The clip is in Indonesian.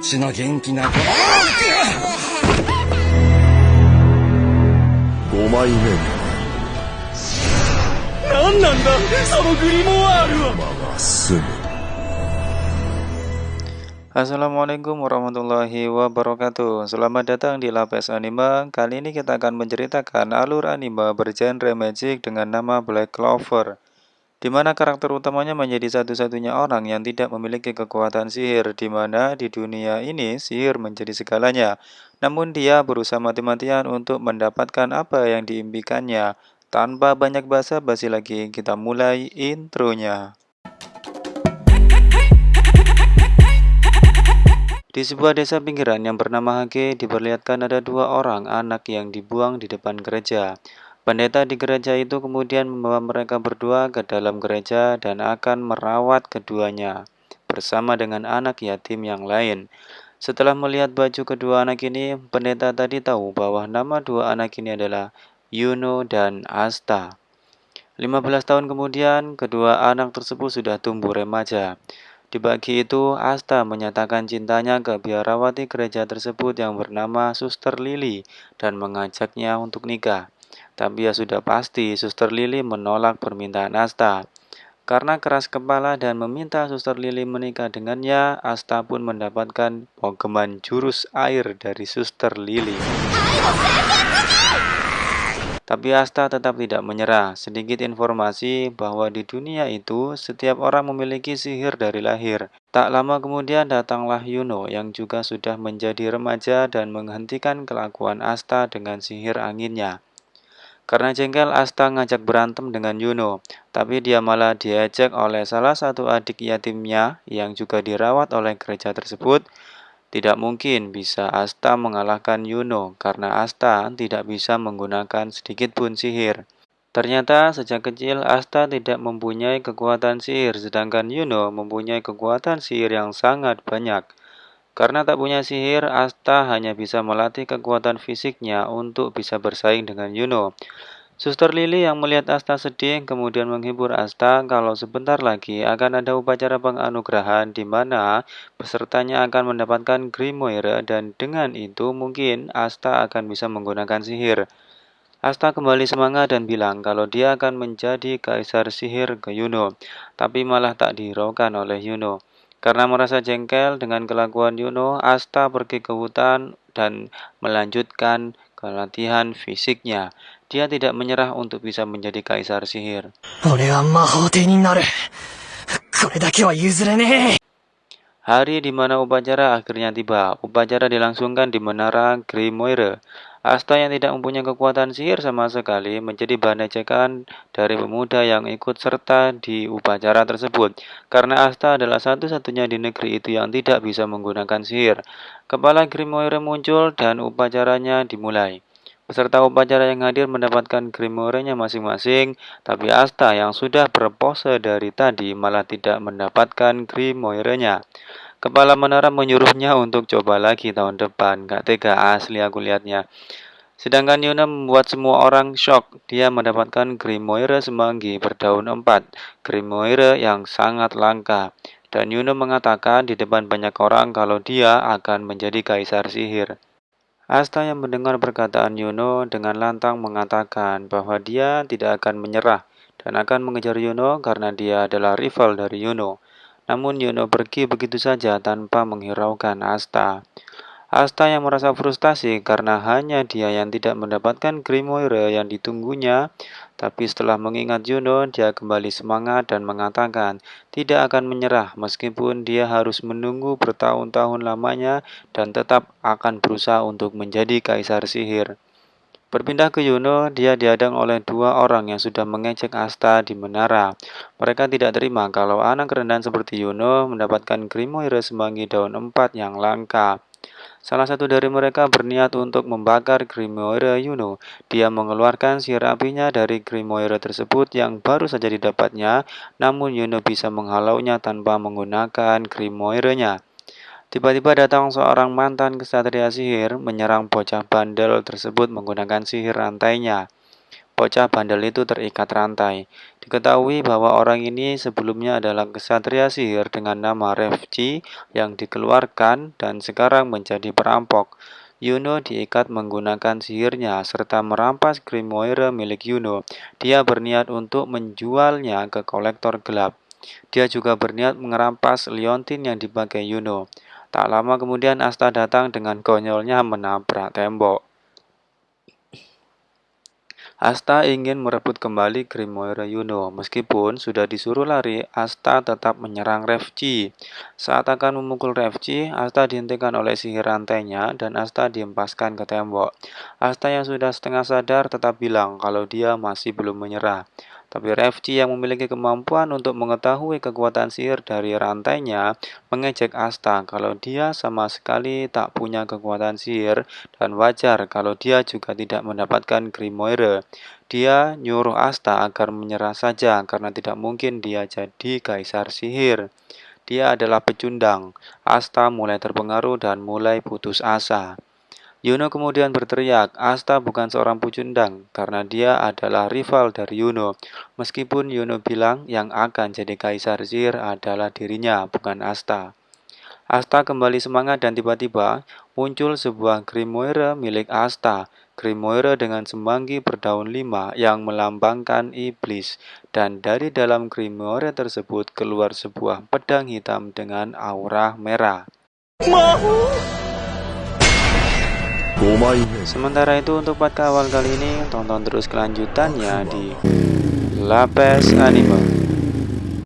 ちの元気な子。5枚目何なんだそのグリモワールは。魔が住む。Assalamualaikum warahmatullahi wabarakatuh. Selamat datang di Lapes Anime. Kali ini kita akan menceritakan alur anime bergenre magic dengan nama Black Clover, di mana karakter utamanya menjadi satu-satunya orang yang tidak memiliki kekuatan sihir, di mana di dunia ini sihir menjadi segalanya. Namun dia berusaha mati-matian untuk mendapatkan apa yang diimpikannya. Tanpa banyak basa-basi lagi, kita mulai intronya. Di sebuah desa pinggiran yang bernama Hage, diperlihatkan ada dua orang anak yang dibuang di depan gereja. Pendeta di gereja itu kemudian membawa mereka berdua ke dalam gereja dan akan merawat keduanya bersama dengan anak yatim yang lain. Setelah melihat baju kedua anak ini, pendeta tadi tahu bahwa nama dua anak ini adalah Yuno dan Asta. 15 tahun kemudian, kedua anak tersebut sudah tumbuh remaja. Di pagi itu, Asta menyatakan cintanya ke biarawati gereja tersebut yang bernama Suster Lily dan mengajaknya untuk nikah. Tapi ya sudah pasti, Suster Lily menolak permintaan Asta. Karena keras kepala dan meminta Suster Lily menikah dengannya, Asta pun mendapatkan pogeman jurus air dari Suster Lily. Tapi Asta tetap tidak menyerah. Sedikit informasi bahwa di dunia itu setiap orang memiliki sihir dari lahir. Tak lama kemudian datanglah Yuno yang juga sudah menjadi remaja dan menghentikan kelakuan Asta dengan sihir anginnya. Karena jengkel, Asta ngajak berantem dengan Yuno, tapi dia malah diajak oleh salah satu adik yatimnya yang juga dirawat oleh gereja tersebut. Tidak mungkin bisa Asta mengalahkan Yuno karena Asta tidak bisa menggunakan sedikit pun sihir. Ternyata sejak kecil Asta tidak mempunyai kekuatan sihir, sedangkan Yuno mempunyai kekuatan sihir yang sangat banyak. Karena tak punya sihir, Asta hanya bisa melatih kekuatan fisiknya untuk bisa bersaing dengan Yuno. Suster Lily yang melihat Asta sedih kemudian menghibur Asta kalau sebentar lagi akan ada upacara penganugerahan di mana pesertanya akan mendapatkan Grimoire dan dengan itu mungkin Asta akan bisa menggunakan sihir. Asta kembali semangat dan bilang kalau dia akan menjadi kaisar sihir ke Yuno, tapi malah tak dihiraukan oleh Yuno. Karena merasa jengkel dengan kelakuan Yuno, Asta pergi ke hutan dan melanjutkan latihan fisiknya. Dia tidak menyerah untuk bisa menjadi kaisar sihir. Hari di mana upacara akhirnya tiba. Upacara dilangsungkan di menara Grimoire. Asta yang tidak mempunyai kekuatan sihir sama sekali menjadi bahan ejekan dari pemuda yang ikut serta di upacara tersebut. Karena Asta adalah satu-satunya di negeri itu yang tidak bisa menggunakan sihir. Kepala Grimoire muncul dan upacaranya dimulai. Peserta upacara yang hadir mendapatkan Grimoire-nya masing-masing, tapi Asta yang sudah berpose dari tadi malah tidak mendapatkan Grimoire-nya. Kepala menara menyuruhnya untuk coba lagi tahun depan. Gak tega asli aku lihatnya. Sedangkan Yuna membuat semua orang shock. Dia mendapatkan Grimoire semanggi berdaun 4, Grimoire yang sangat langka. Dan Yuno mengatakan di depan banyak orang kalau dia akan menjadi kaisar sihir. Asta yang mendengar perkataan Yuno dengan lantang mengatakan bahwa dia tidak akan menyerah dan akan mengejar Yuno karena dia adalah rival dari Yuno. Namun Yuno pergi begitu saja tanpa menghiraukan Asta. Asta yang merasa frustasi karena hanya dia yang tidak mendapatkan Grimoire yang ditunggunya. Tapi setelah mengingat Yuno, dia kembali semangat dan mengatakan tidak akan menyerah meskipun dia harus menunggu bertahun-tahun lamanya dan tetap akan berusaha untuk menjadi kaisar sihir. Berpindah ke Yuno, dia dihadang oleh dua orang yang sudah mengejek Asta di menara. Mereka tidak terima kalau anak rendahan seperti Yuno mendapatkan Grimoire semanggi daun 4 yang langka. Salah satu dari mereka berniat untuk membakar Grimoire Yuno. Dia mengeluarkan sihir apinya dari Grimoire tersebut yang baru saja didapatnya, namun Yuno bisa menghalaunya tanpa menggunakan Grimoire-nya. Tiba-tiba datang seorang mantan kesatria sihir menyerang bocah bandel tersebut menggunakan sihir rantainya. bocah bandel itu terikat rantai. Diketahui bahwa orang ini sebelumnya adalah kesatria sihir dengan nama Refji yang dikeluarkan dan sekarang menjadi perampok. Yuno diikat menggunakan sihirnya serta merampas Grimoire milik Yuno. Dia berniat untuk menjualnya ke kolektor gelap. Dia juga berniat merampas liontin yang dipakai Yuno. Tak lama kemudian Asta datang dengan konyolnya menabrak tembok. Asta ingin merebut kembali Grimoire Yuno. Meskipun sudah disuruh lari, Asta tetap menyerang Refji. Saat akan memukul Refji, Asta dihentikan oleh sihir rantainya dan Asta dihempaskan ke tembok. Asta yang sudah setengah sadar tetap bilang kalau dia masih belum menyerah. Tapi Refji yang memiliki kemampuan untuk mengetahui kekuatan sihir dari rantainya mengejek Asta kalau dia sama sekali tak punya kekuatan sihir dan wajar kalau dia juga tidak mendapatkan Grimoire. Dia nyuruh Asta agar menyerah saja karena tidak mungkin dia jadi kaisar sihir. Dia adalah pecundang. Asta mulai terpengaruh dan mulai putus asa. Yuno kemudian berteriak, Asta bukan seorang pecundang karena dia adalah rival dari Yuno. Meskipun Yuno bilang yang akan jadi kaisar sihir adalah dirinya, bukan Asta. Asta kembali semangat dan tiba-tiba muncul sebuah Grimoire milik Asta. Grimoire dengan semanggi berdaun 5 yang melambangkan iblis. Dan dari dalam Grimoire tersebut keluar sebuah pedang hitam dengan aura merah. Sementara itu untuk part awal kali ini, tonton terus kelanjutannya di Lapes Anime.